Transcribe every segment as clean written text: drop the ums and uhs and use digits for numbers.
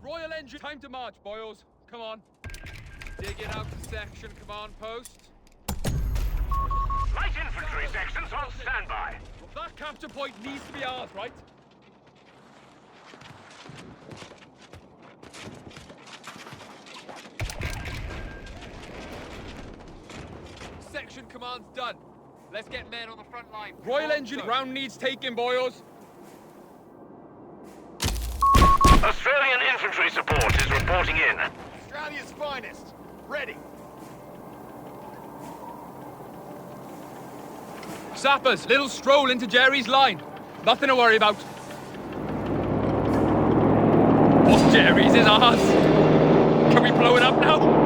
Royal Engine, time to march, boys. Come on. Digging out the section command post. Light infantry sections on standby. That capture point needs to be ours, right? Section command's done. Let's get men on the front line. Royal Engine ground needs taking, boys. Australian infantry support is reporting in. Australia's finest. Ready. Sappers, little stroll into Jerry's line. Nothing to worry about. What's Jerry's is ours. Can we blow it up now?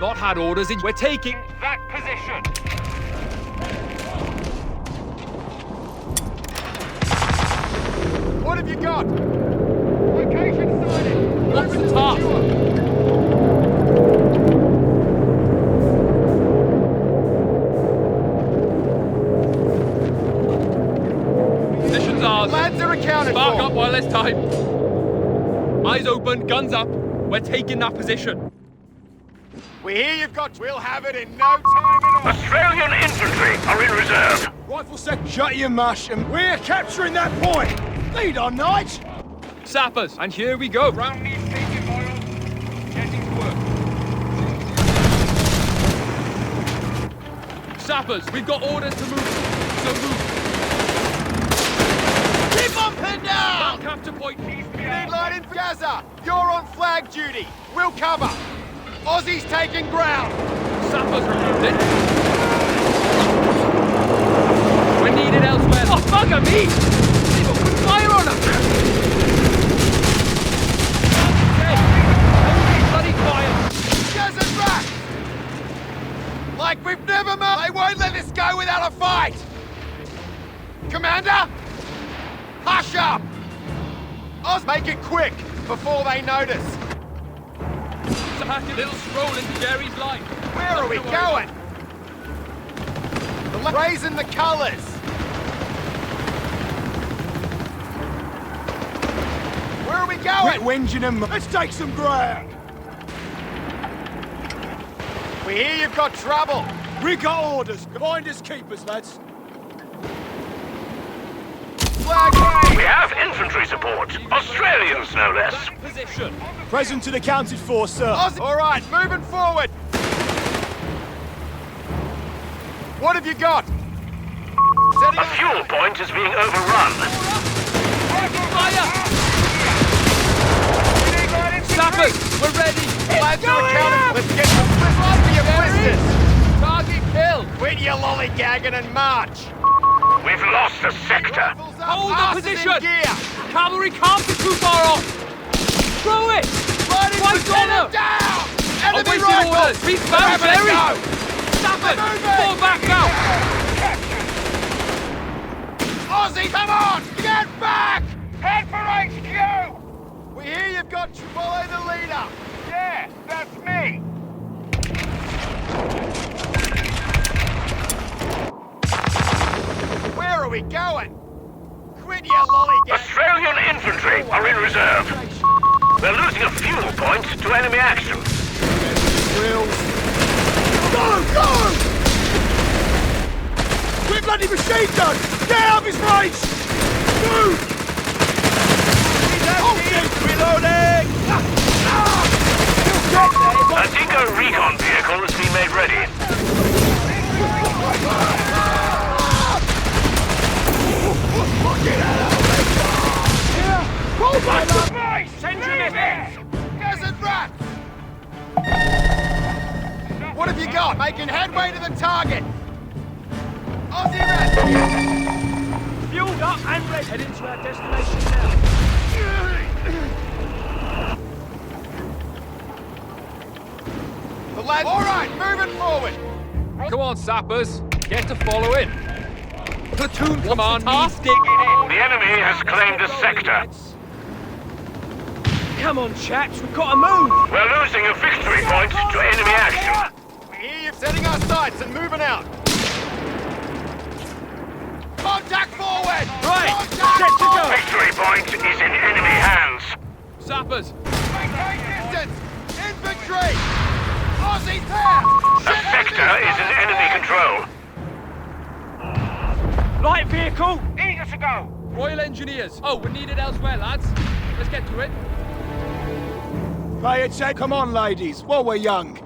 Not had orders in. We're taking that position. What have you got? Location sighted. What's the task? Position's ours. Lads are accounted Spark for. up while there's time. Eyes open, guns up. We're taking that position. We hear you've got. We'll have it in no time at all. Australian infantry are in reserve. Rifle sec, shut your mush, and we're capturing that point! Lead on, Nige! Sappers, and here we go. Round needs taking, boys. Getting to work. Sappers, we've got orders to move. So move. Keep on pinned down! That capture point needs to be You need ours. light in Gaza. You're on flag duty. We'll cover. Aussies taking ground. Sappers removed. We're needed elsewhere. Oh, bugger me! They've opened fire on us! Okay, bloody fire! Gaza's back! Like we've never met. They won't let us go without a fight! Commander! Hush up! Oz, make it quick before they notice. A little stroll into Jerry's line. Where are we going? Raising the colours. Where are we going? Quit whinging them. Let's take some ground! We hear you've got trouble. We got orders. Finders keepers, lads. Flag We wave. have infantry support. Australians, no less. Back position. Present and accounted for, sir. Oz, all right, moving forward. What have you got? Setting A up. fuel point is being overrun. Fire! Sappers, we're ready. Lads are accounted. Let's get some bliss for your blisters. Target killed. Quit your lollygagging and march. We've lost a sector. Rifles up, Hold the asses position. in gear. Cavalry can't be too far off. Throw it. Right in Right the on her. down. Enemy Awaiting rifles. orders. Be We're found, having a Jerry. go. Sappers, Moving. fall back now. Aussie, come on! Get back! Head for HQ! We hear you've got to follow the leader. Yeah, that's me. Where are we going? Quit your lollygag. Australian infantry are in reserve. They're losing a fuel point to enemy action. Drills. Go, go! We're bloody machine guns! Get out of his range! Move! Reloading! A Dingo recon vehicle has been made ready. Get out of here! Pull back the base! Send your men! Desert rats! What have you got? Making headway to the target. Aussie rats! Fueled up and ready. Heading to our destination now. The lads. All right, moving forward. Come on, Sappers. Get to follow in. Platoon command task? needs digging in. The enemy has claimed a sector. Come on, chaps, we've got to move! We're losing a victory point to enemy action. We hear you setting our sights and moving out. Contact forward! Right, Contact set to go! forward! Victory point is in enemy hands. Sappers! Maintain distance! Infantry! Aussies there! The sector is in enemy control. Light vehicle! Eager to go. Royal Engineers! Oh, we're needed elsewhere, lads. Let's get to it. Pay attention. Come on, ladies, while we're young.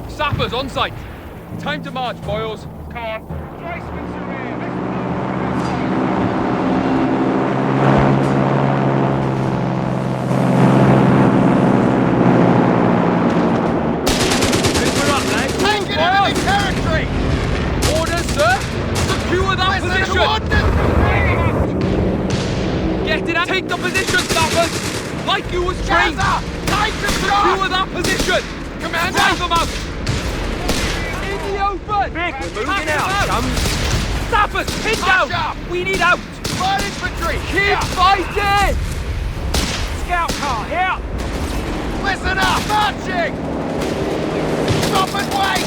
Sappers on site. Time to march, boys. Come on. Taking enemy territory! Orders, sir! Secure that Listen, position! coordinates! Get it out! Take the position, Sappers! Like you was trained! Gaza! Take the Secure shot! that position! Commander! Drive them out! In the open! Vehicle Pack moving them out, chums! Sappers, pin March down! up! We need out! Light infantry! Keep Here! fighting! Scout car, here! Listen up! Marching! Stop and wait!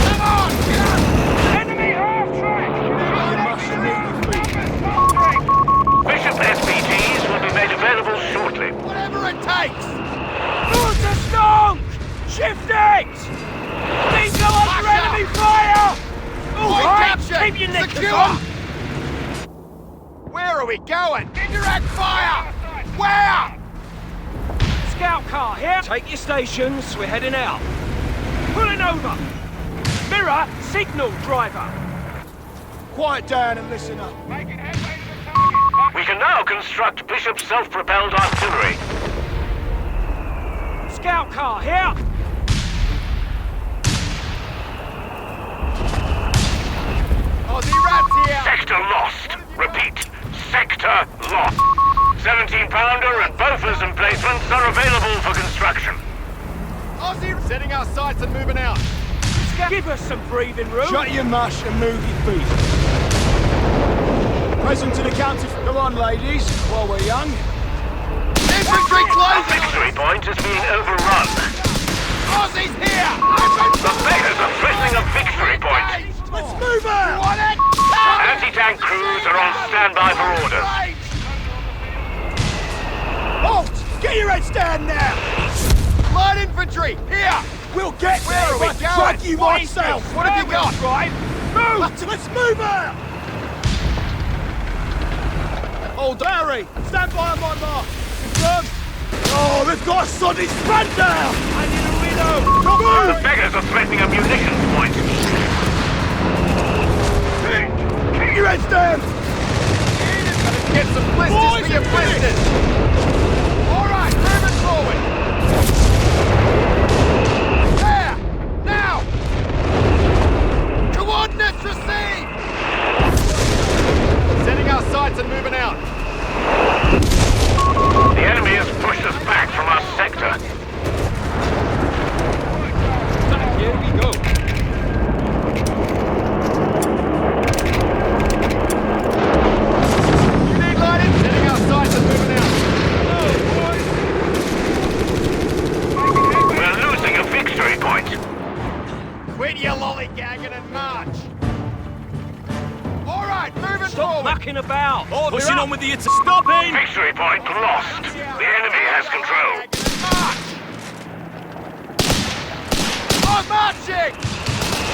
Come on! Get up! Enemy half-track. Bishop SPGs will be made available shortly. Whatever it takes! Water stonk! Shift it! These are under enemy fire! All Point right, captured! keep your knickers Secure! on! Where are we going? Indirect fire! Where? Scout car, here! Take your stations, we're heading out. Pulling over! Mirror, signal driver! Quiet down and listen up. We can now construct Bishop's self-propelled artillery. Scout car, here! Aussie rats here! Sector lost. Repeat, sector lost. 17-pounder and Bofors emplacements are available for construction. Aussie setting our sights and moving out. Give us some breathing room! Shut your mush and move your feet. Present to the counter. Come on, ladies, while we're young. Infantry The closing! victory point is being overrun. Aussies here! The beggars are threatening a victory point. Let's move out! Want it? Anti-tank crews are on standby for orders. Halt! Get your heads down now! Light infantry, here! We'll get Where there! are we I'll going? track you What is myself! this? What have you got? Drive! Move! Let's move out! Old Barry, stand by on my mark. Confirm. Oh, they've got a soddy span down! I need a reload! Come The on! beggars are threatening a munitions point. Keep your heads down! Get some blisters Boys, for your it's blisters! Alright, moving forward! There! Now! Coordinates received! Setting our sights and moving out. The enemy has pushed us back from our sector. Here we go. You need lighting? Setting our sights and moving out. We're losing a victory point. Quit your lollygagging and march! Alright, moving Stop forward! mucking about! Pushing on with the Stopping! Victory point lost. The enemy has control. March! I'm marching!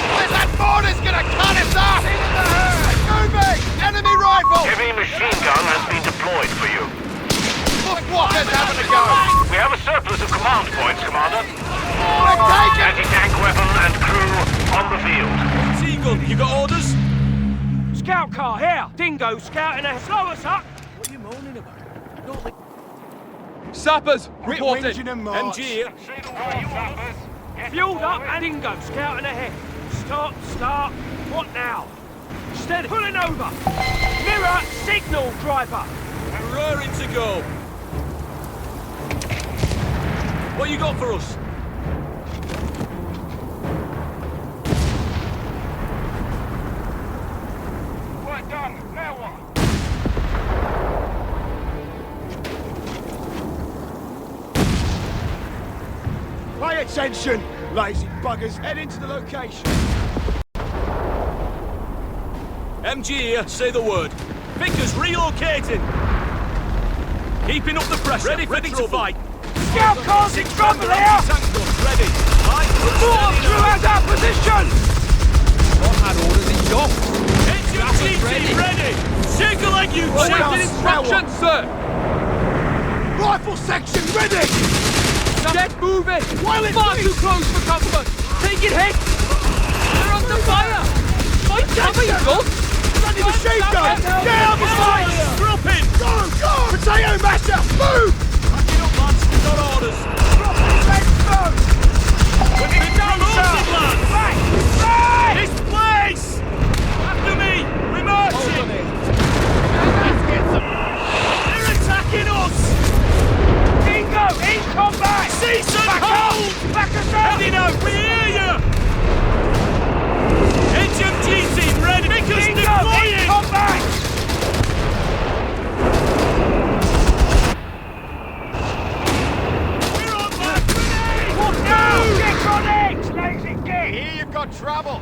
Where's that mortar's gonna cut us off? Moving! Enemy rifle! Heavy machine gun has been deployed for you. Bushwalkers having a go! We have a surplus of command points, Commander. We're taking! Anti-tank weapon and crew on the field. Seagull, you got orders? Scout car, here! Dingo scouting ahead. Slow us up! What are you moaning about? Sappers, Quit reporting. whinging and march. MG here. Fueled up and Dingo scouting ahead. Start. What now? Steady. Pulling over. Mirror, signal driver. Raring to go. What you got for us? done. Now what? Pay attention, lazy buggers. Head into the location. MG here, say the word. Vickers relocating. Keeping up the pressure. Ready to fight. Scout cars in trouble here! Tank guns ready. Right, Form throughout our position! Not had orders in your. HMG team ready. Shake a leg, you Awaiting chaps. instructions, sir! Rifle section ready! Get moving! While it Far bleeds. too close for comfort! Taking hits! They're under fire! My cover, you dogs! Bloody machine gun! Get out of the fire! Drop in. Go! Potato masher! Move! Backing up, lads. We've got orders. Drop these legs first! We're getting down loaded, lads. Right! Right! This place! After me! We're marching! They're attacking us! Bingo! In combat! Cease and Back hold! up! Back us up! Heading out! We hear you! HMG team ready! Vickers Bingo! In deploying! combat! We're on back! Grenade! What now? Get on it! Lazy gig! Here you've got trouble.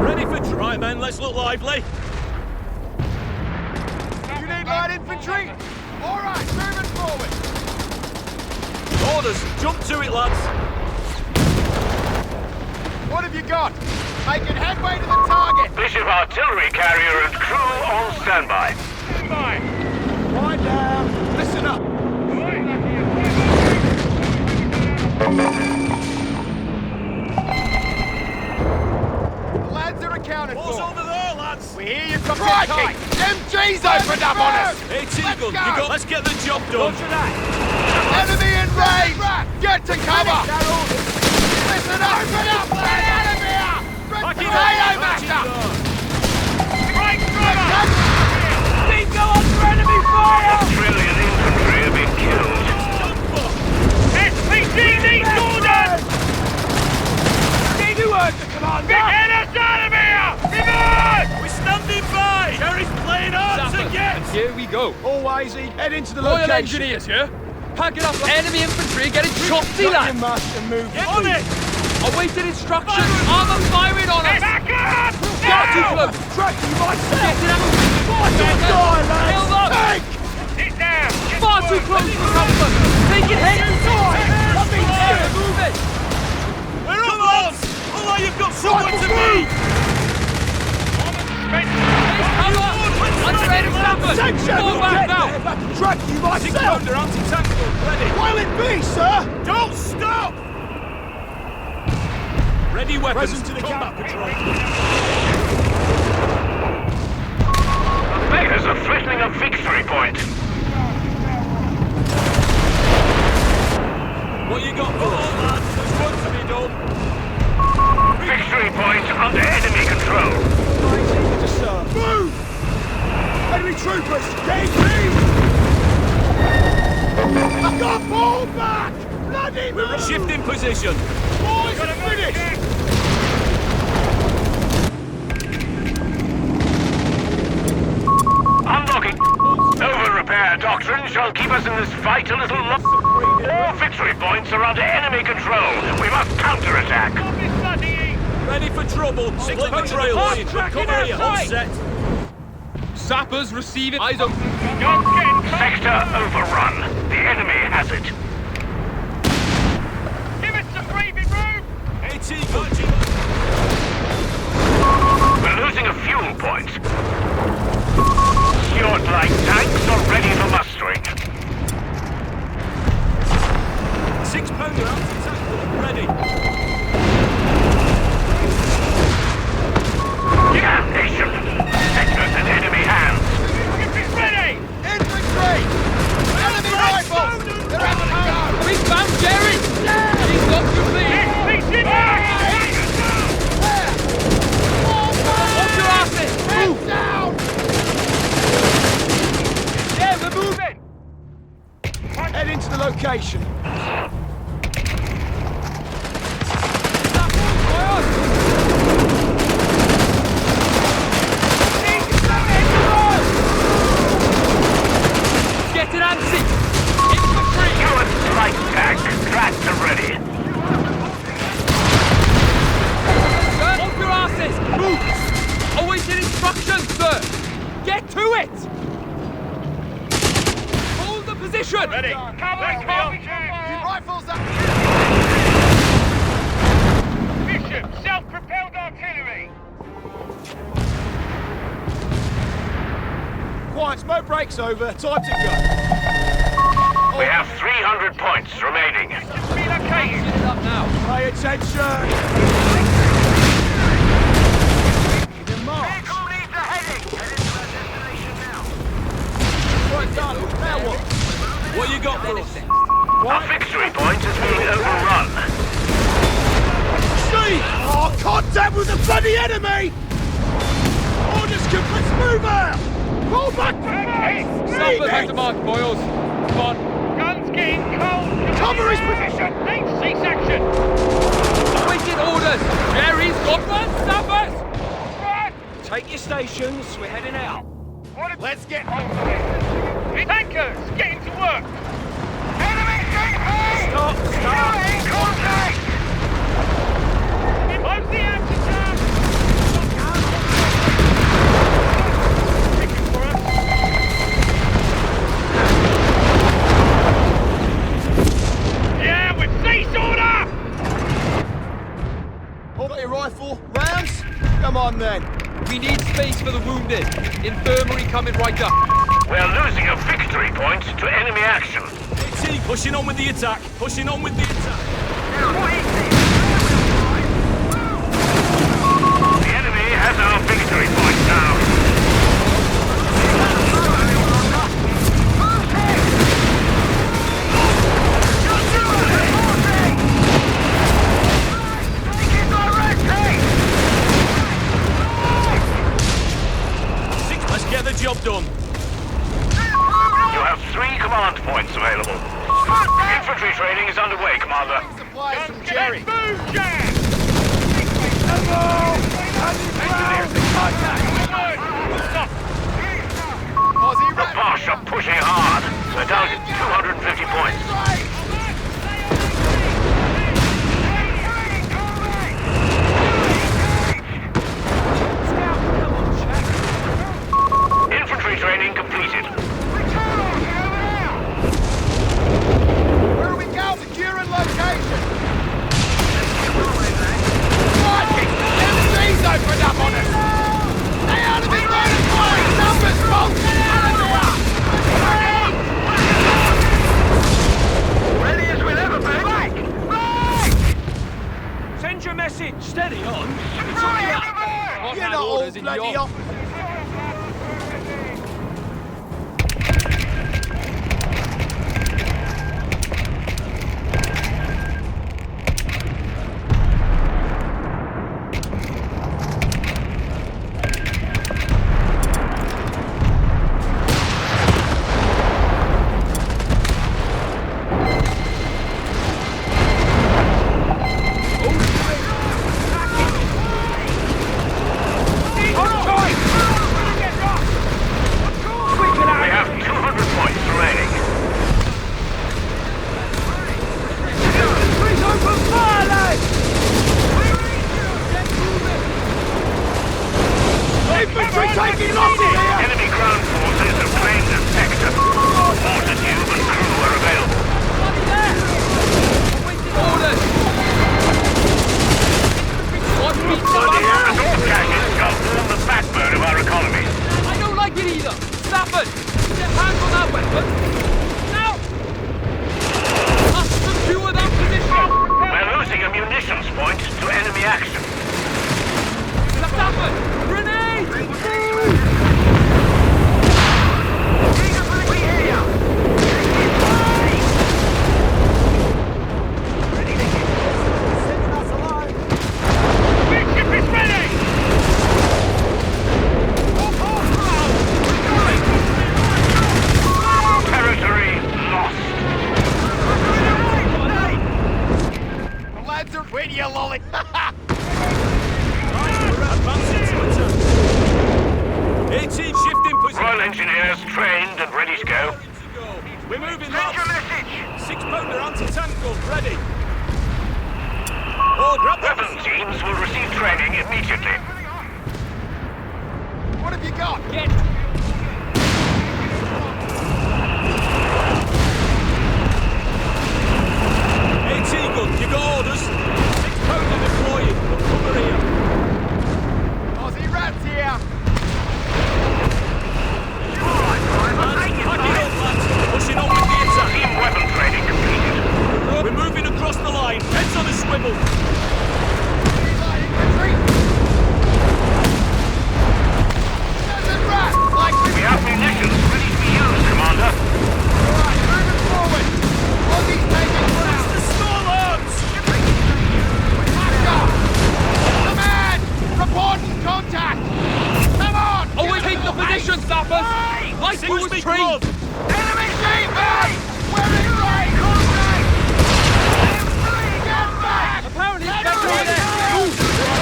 Ready for try, men. Let's look lively. You need light infantry? All right, moving forward. Orders. Jump to it, lads. What have you got? Making headway to the target. Bishop artillery carrier and crew on standby. Quiet down. Listen up. The lads are accounted What's for. over there, lads? We hear you've got Crikey! MG's opened up on us! Hey, Teagle, go. you got. Let's get the job done. Roger that! Enemy in range! Get to cover! Listen up! Open up! Get out of here! Backing Potato up. masher! Right cover! Bingo under enemy fire! Australian infantry have been killed. SPC needs orders! Need to work the commander! Get us out of here! Reverse! We're standing by. Jerry's playing hard to Sapper, get. and here we go. Always head into the Royal location. Engineers here. Packing up enemy infantry, getting chopsy, Got your lads! master move. Get on it. Awaiting instructions, armor firing on us! Back up! Far too close! Track you myself! Getting out! Die, lads! Held up! Take! Sit down! Far too close for comfort! Taking hits! Move it! We're up, lads. Although you've got somewhere to be. Cover! Under enemy sapper! Section! Fall back now! If I can track you 6 myself! pounder anti-tank gun ready. While it be, sir! Don't stop. Ready weapons. Present to the combat camp. patrol. The beggars are threatening a victory point. What you got for us, lads? There's work to be done. Victory point under enemy control. Move! Enemy troopers! Get in! I got ball back! Bloody We're move! shifting position. Boys, it's finished! Unlocking. Over-repair doctrine shall keep us in this fight a little longer. All victory points are under enemy control. We must counterattack. Ready for trouble. 6 pounder trail line. Cover here. All set. Sappers receiving. Eyes open. Sector overrun. The enemy has it. Give us some breathing room. AT gun. We're losing a fuel point. Fjord-like tanks are ready for mustering. 6 pounder anti-tank gun ready. Damnation! Sectors in enemy hands. Ready! Infantry! Enemy rifles! They're at the go! We found Jerry! He's got complete! Back! Ready. Let's go. Rifles up! Bishop, self-propelled artillery. Quiet, smoke breaks over. Time to go. We have 300 points remaining. Shit it up now. Pay attention. Keep in march. Right, done. Now what? What you got for us? Our victory point is being overrun. See! Oh, contact with the bloody enemy! Orders, let's move out! Roll back to base! Snappers have to mark, boils. Come on. Guns getting cold. Cover his position! Cease action. Waiting orders. Jerry's got one. Snappers. Take your stations, we're heading out. Let's get... Tankers, getting to work. Enemy CP! Stop, stop. In contact! Close the anti-tank! Looking for us. Yeah, we've ceased order! Hold out your rifle. Rounds? Come on then. We need space for the wounded. Infirmary coming right up. We're losing a victory point to enemy action. AT, pushing on with the attack. Pushing on with the attack. The enemy has our victory point now. Let's get the job done. You have 3 command points available. Infantry training is underway, Commander. Supplies from Jerry. Aussie The Bosch are pushing hard. They're down to 250 points. Infantry training completed. Where are we going? Securing location. Crikey! MC's opened up on us! Stay out of his line of fire! Numbers, folks! Ready as we'll ever be! Back! Back! Send your message, steady on. It's Right, on the up. everywhere! You're not all bloody officers. We have 200 points remaining. Infantry taking losses here! Enemy ground forces have claimed the sector. Water tube and crew are available. Waiting orders. What beats The the North caches shall form the backbone of our economy. I don't like it either. Snappers. Get hands on that weapon. Now. Must secure that position. We're losing a munitions point to enemy action. Snappers. Grenade. Big ship is ready! Territory lost. The lads are with you, lolly! Advancing to attack. AT shifting position. Royal Engineers trained and ready to go. We're moving up. 6-pounder anti-tank gun ready. Oh, grab that. Weapon teams will receive training immediately. What have you got? Get. attack! Come on! Always keep the position, sappers! Like we Seems was me trained! good. Enemy team! We're in range! Contact! Get back! Apparently it's better over there!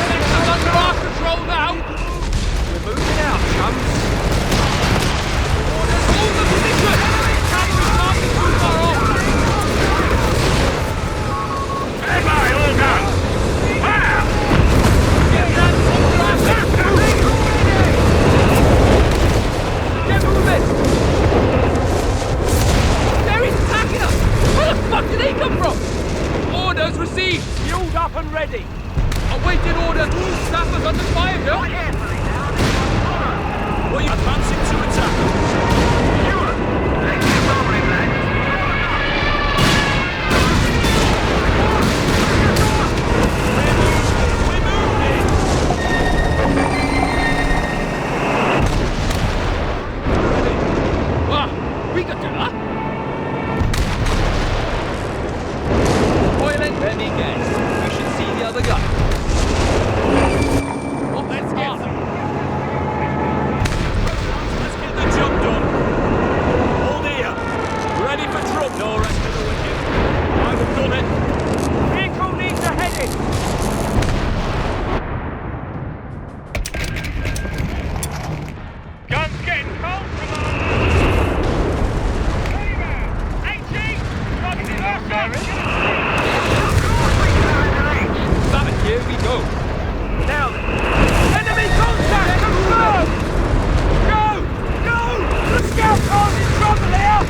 Sector's under our control now! We're moving out, chums. Hold the position! Cavalry can't be too far off! Stand by, all guns! Fire! Get that under our control! Get moving! There he's attacking us! Where the fuck did he come from? Orders received! Fueled up and ready. Awaiting order! Sappers under fire, Joe! We're advancing to attack. We're moving. Wow, we could do that! Oil and heavy gas. We should see the other guy. Oh, let's get some. Let's get the job done. Hold here. Ready for trouble. No rest of the wicked. I've done it. Vehicle needs a heading. Guns getting cold from us! Stop it, here we go. Now then. Enemy contact confirmed. Go! Go! The scout car's in trouble here.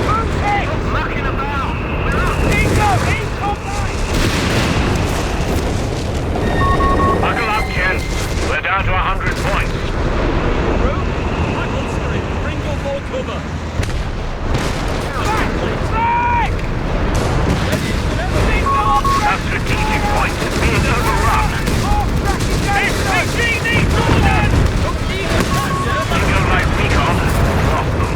Who's it? Mucking about! Dingo, he's online. Buckle up, Ken. We're down to 100 points. I holster it. Bring on more cover. Back! Back! That strategic point is being overrun. SPG needs orders! Single light recon. Off them.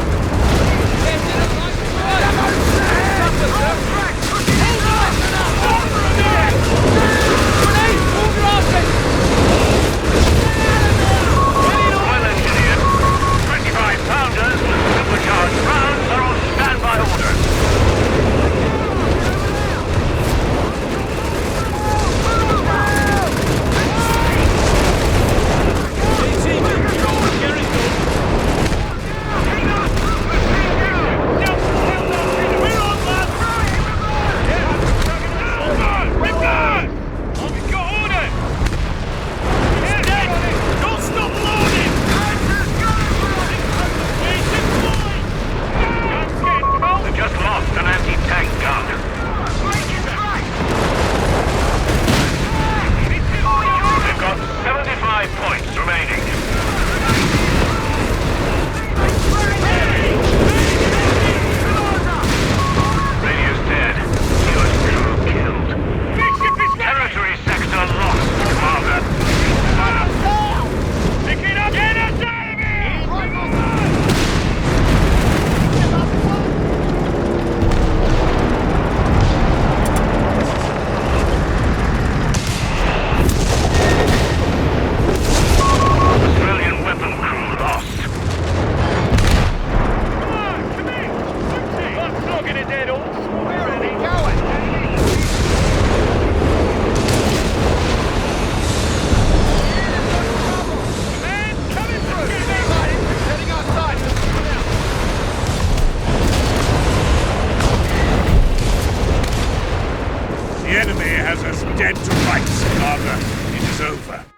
Well engineered. 25 pounders with supercharged rounds are on standby order. Don't stop loading! We've just lost an anti-tank gun. We've got 75 points remaining. Radio's dead. US2 killed. Territory sector lost, Commander. Pick it up! Get us out of here! Australian weapon crew lost. Come in! I'm flogging a dead horse. Where are they going? Man, coming through! Heading outside. The enemy has us dead to rights, Commander. It is over.